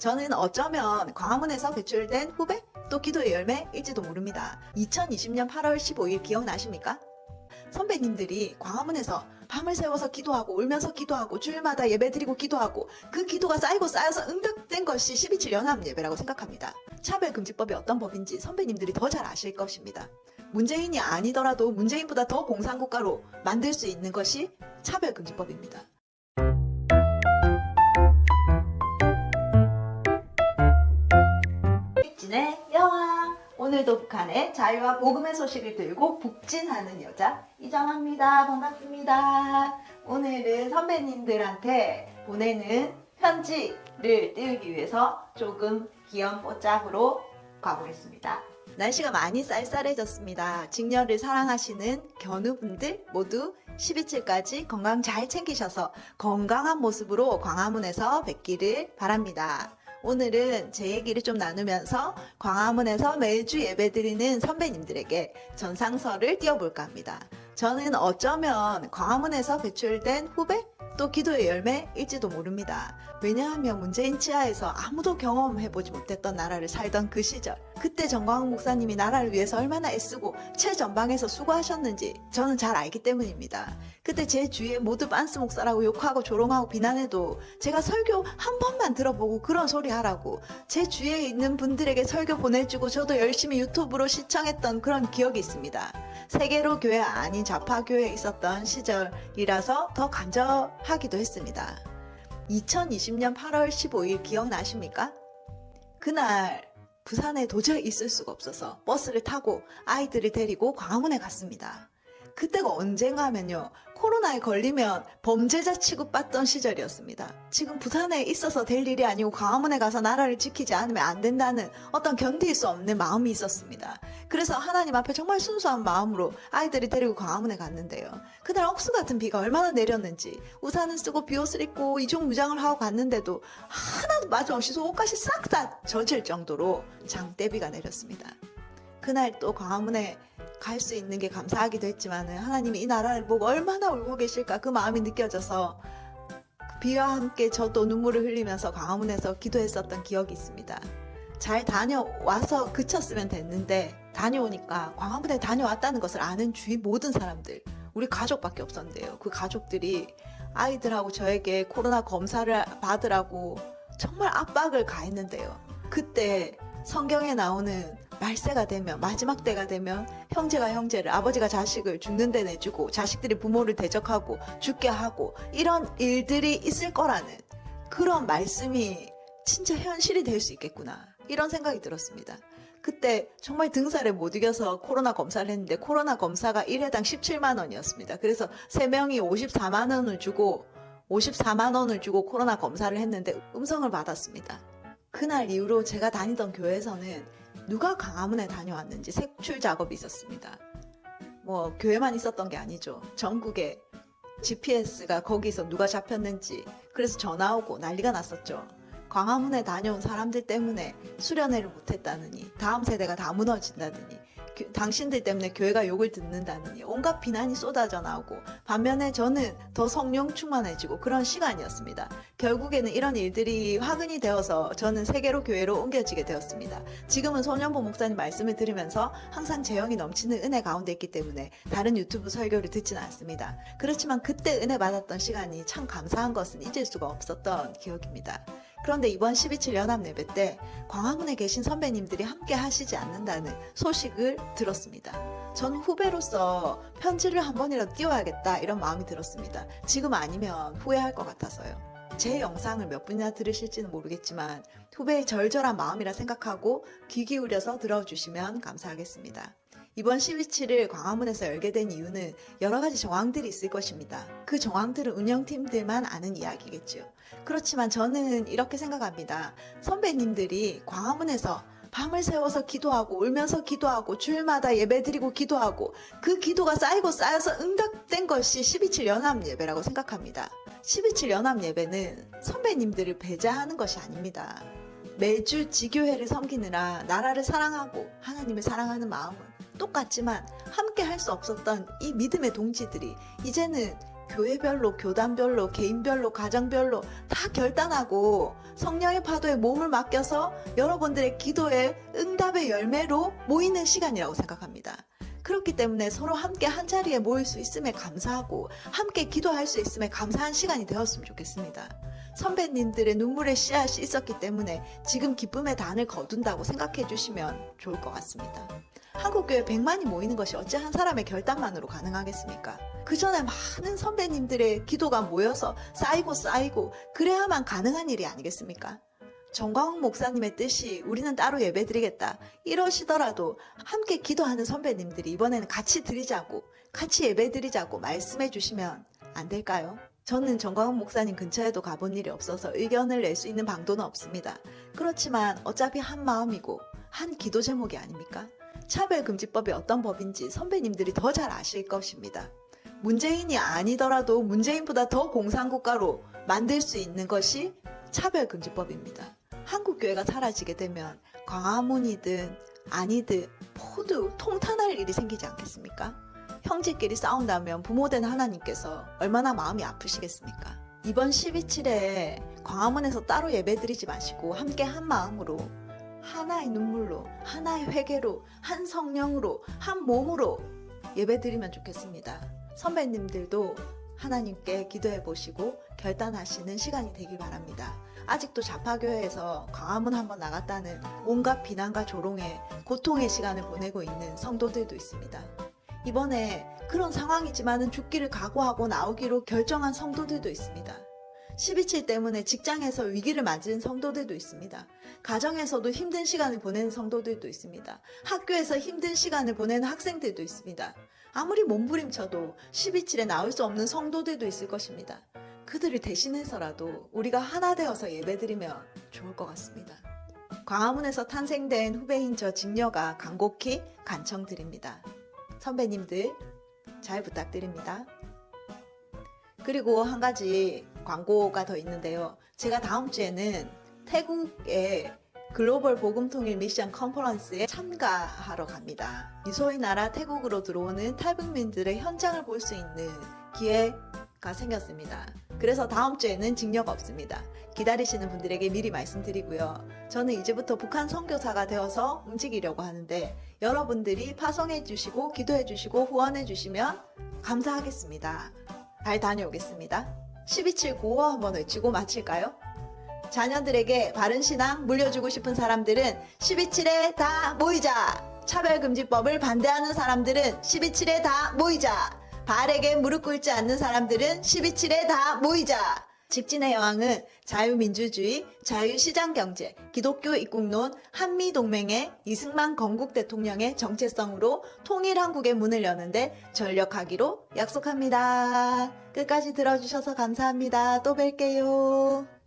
저는 어쩌면 광화문에서 배출된 후배 또 기도의 열매일지도 모릅니다. 2020년 8월 15일 기억나십니까? 선배님들이 광화문에서 밤을 새워서 기도하고 울면서 기도하고 주일마다 예배드리고 기도하고 그 기도가 쌓이고 쌓여서 응답된 것이 12.7 연합예배라고 생각합니다. 차별금지법이 어떤 법인지 선배님들이 더 잘 아실 것입니다. 문재인이 아니더라도 문재인보다 더 공산국가로 만들 수 있는 것이 차별금지법입니다. 일진의 여왕, 오늘도 북한의 자유와 복음의 소식을 들고 북진하는 여자 이정아입니다. 반갑습니다. 오늘은 선배님들한테 보내는 편지를 띄우기 위해서 조금 귀여운 뽀짝으로 가보겠습니다. 날씨가 많이 쌀쌀해졌습니다. 직녀를 사랑하시는 견우분들 모두 12.7까지 건강 잘 챙기셔서 건강한 모습으로 광화문에서 뵙기를 바랍니다. 오늘은 제 얘기를 좀 나누면서 광화문에서 매주 예배드리는 선배님들에게 전상서를 띄워볼까 합니다. 저는 어쩌면 광화문에서 배출된 후배 또 기도의 열매일지도 모릅니다. 왜냐하면 문재인 치하에서 아무도 경험해보지 못했던 나라를 살던 그 시절, 그때 정광훈 목사님이 나라를 위해서 얼마나 애쓰고 최전방에서 수고하셨는지 저는 잘 알기 때문입니다. 그때 제 주위에 모두 빤스 목사라고 욕하고 조롱하고 비난해도 제가 설교 한 번만 들어보고 그런 소리 하라고 제 주위에 있는 분들에게 설교 보내주고 저도 열심히 유튜브로 시청했던 그런 기억이 있습니다. 세계로 교회 아닌 좌파 교회에 있었던 시절이라서 더 간절하기도 했습니다. 2020년 8월 15일 기억나십니까? 그날 부산에 도저히 있을 수가 없어서 버스를 타고 아이들을 데리고 광화문에 갔습니다. 그때가 언젠가 하면요, 코로나에 걸리면 범죄자 취급받던 시절이었습니다. 지금 부산에 있어서 될 일이 아니고 광화문에 가서 나라를 지키지 않으면 안 된다는 어떤 견딜 수 없는 마음이 있었습니다. 그래서 하나님 앞에 정말 순수한 마음으로 아이들을 데리고 광화문에 갔는데요. 그날 억수 같은 비가 얼마나 내렸는지 우산을 쓰고 비옷을 입고 이중무장을 하고 갔는데도 하나도 마주없이 속옷까지 싹 다 젖을 정도로 장대비가 내렸습니다. 그날 또 광화문에 갈 수 있는 게 감사하기도 했지만 하나님이 이 나라를 보고 얼마나 울고 계실까 그 마음이 느껴져서 비와 함께 저도 눈물을 흘리면서 광화문에서 기도했었던 기억이 있습니다. 잘 다녀와서 그쳤으면 됐는데 다녀오니까 광화문에 다녀왔다는 것을 아는 주위 모든 사람들, 우리 가족밖에 없었는데요. 그 가족들이 아이들하고 저에게 코로나 검사를 받으라고 정말 압박을 가했는데요. 그때 성경에 나오는 말세가 되면, 마지막 때가 되면 형제가 형제를, 아버지가 자식을 죽는 데 내주고 자식들이 부모를 대적하고 죽게 하고 이런 일들이 있을 거라는 그런 말씀이 진짜 현실이 될 수 있겠구나, 이런 생각이 들었습니다. 그때 정말 등살에 못 이겨서 코로나 검사를 했는데 코로나 검사가 1회당 17만 원이었습니다. 그래서 3명이 54만 원을 주고 코로나 검사를 했는데 음성을 받았습니다. 그날 이후로 제가 다니던 교회에서는 누가 광화문에 다녀왔는지 색출 작업이 있었습니다. 뭐 교회만 있었던 게 아니죠. 전국에 GPS가 거기서 누가 잡혔는지 그래서 전화 오고 난리가 났었죠. 광화문에 다녀온 사람들 때문에 수련회를 못했다느니, 다음 세대가 다 무너진다느니, 당신들 때문에 교회가 욕을 듣는다느니 온갖 비난이 쏟아져 나오고, 반면에 저는 더 성령 충만해지고 그런 시간이었습니다. 결국에는 이런 일들이 화근이 되어서 저는 세계로 교회로 옮겨지게 되었습니다. 지금은 손연보 목사님 말씀을 들으면서 항상 재영이 넘치는 은혜 가운데 있기 때문에 다른 유튜브 설교를 듣지는 않습니다. 그렇지만 그때 은혜 받았던 시간이 참 감사한 것은 잊을 수가 없었던 기억입니다. 그런데 이번 12.7 연합예배 때 광화문에 계신 선배님들이 함께 하시지 않는다는 소식을 들었습니다. 전 후배로서 편지를 한 번이라도 띄워야겠다, 이런 마음이 들었습니다. 지금 아니면 후회할 것 같아서요. 제 영상을 몇 분이나 들으실지는 모르겠지만 후배의 절절한 마음이라 생각하고 귀 기울여서 들어주시면 감사하겠습니다. 이번 12.7을 광화문에서 열게 된 이유는 여러 가지 정황들이 있을 것입니다. 그 정황들은 운영팀들만 아는 이야기겠죠. 그렇지만 저는 이렇게 생각합니다. 선배님들이 광화문에서 밤을 새워서 기도하고 울면서 기도하고 주일마다 예배드리고 기도하고 그 기도가 쌓이고 쌓여서 응답된 것이 12.7 연합예배라고 생각합니다. 12.7 연합예배는 선배님들을 배제하는 것이 아닙니다. 매주 지교회를 섬기느라 나라를 사랑하고 하나님을 사랑하는 마음은 똑같지만 함께 할 수 없었던 이 믿음의 동지들이 이제는 교회별로, 교단별로, 개인별로, 가정별로 다 결단하고 성령의 파도에 몸을 맡겨서 여러분들의 기도의 응답의 열매로 모이는 시간이라고 생각합니다. 그렇기 때문에 서로 함께 한 자리에 모일 수 있음에 감사하고 함께 기도할 수 있음에 감사한 시간이 되었으면 좋겠습니다. 선배님들의 눈물의 씨앗이 있었기 때문에 지금 기쁨의 단을 거둔다고 생각해 주시면 좋을 것 같습니다. 한국교회 100만이 모이는 것이 어찌 한 사람의 결단만으로 가능하겠습니까? 그 전에 많은 선배님들의 기도가 모여서 쌓이고 그래야만 가능한 일이 아니겠습니까? 정광훈 목사님의 뜻이 우리는 따로 예배드리겠다 이러시더라도 함께 기도하는 선배님들이 이번에는 같이 드리자고, 같이 예배드리자고 말씀해 주시면 안 될까요? 저는 정광훈 목사님 근처에도 가본 일이 없어서 의견을 낼 수 있는 방도는 없습니다. 그렇지만 어차피 한 마음이고 한 기도 제목이 아닙니까? 차별금지법이 어떤 법인지 선배님들이 더 잘 아실 것입니다. 문재인이 아니더라도 문재인보다 더 공산국가로 만들 수 있는 것이 차별금지법입니다. 한국교회가 사라지게 되면 광화문이든 아니든 모두 통탄할 일이 생기지 않겠습니까? 형제끼리 싸운다면 부모된 하나님께서 얼마나 마음이 아프시겠습니까? 이번 12.7에 광화문에서 따로 예배드리지 마시고 함께 한 마음으로 하나의 눈물로, 하나의 회개로, 한 성령으로, 한 몸으로 예배드리면 좋겠습니다. 선배님들도 하나님께 기도해 보시고 결단하시는 시간이 되길 바랍니다. 아직도 좌파교회에서 광화문 한번 나갔다는 온갖 비난과 조롱에 고통의 시간을 보내고 있는 성도들도 있습니다. 이번에 그런 상황이지만은 죽기를 각오하고 나오기로 결정한 성도들도 있습니다. 12.7 때문에 직장에서 위기를 맞은 성도들도 있습니다. 가정에서도 힘든 시간을 보내는 성도들도 있습니다. 학교에서 힘든 시간을 보내는 학생들도 있습니다. 아무리 몸부림쳐도 12.7에 나올 수 없는 성도들도 있을 것입니다. 그들을 대신해서라도 우리가 하나 되어서 예배드리면 좋을 것 같습니다. 광화문에서 탄생된 후배인 저 직녀가 간곡히 간청드립니다. 선배님들 잘 부탁드립니다. 그리고 한 가지 광고가 더 있는데요. 제가 다음 주에는 태국의 글로벌 복음통일 미션 컨퍼런스에 참가하러 갑니다. 소위 나라 태국으로 들어오는 탈북민들의 현장을 볼 수 있는 기회가 생겼습니다. 그래서 다음 주에는 직녀가 없습니다. 기다리시는 분들에게 미리 말씀드리고요. 저는 이제부터 북한 선교사가 되어서 움직이려고 하는데 여러분들이 파송해 주시고 기도해 주시고 후원해 주시면 감사하겠습니다. 잘 다녀오겠습니다. 12.7 구호 한번 외치고 마칠까요? 자녀들에게 바른 신앙 물려주고 싶은 사람들은 12.7에 다 모이자! 차별금지법을 반대하는 사람들은 12.7에 다 모이자! 발에게 무릎 꿇지 않는 사람들은 12.7에 다 모이자! 직진의 여왕은 자유민주주의, 자유시장경제, 기독교 입국론, 한미동맹의 이승만 건국 대통령의 정체성으로 통일한국의 문을 여는데 전력하기로 약속합니다. 끝까지 들어주셔서 감사합니다. 또 뵐게요.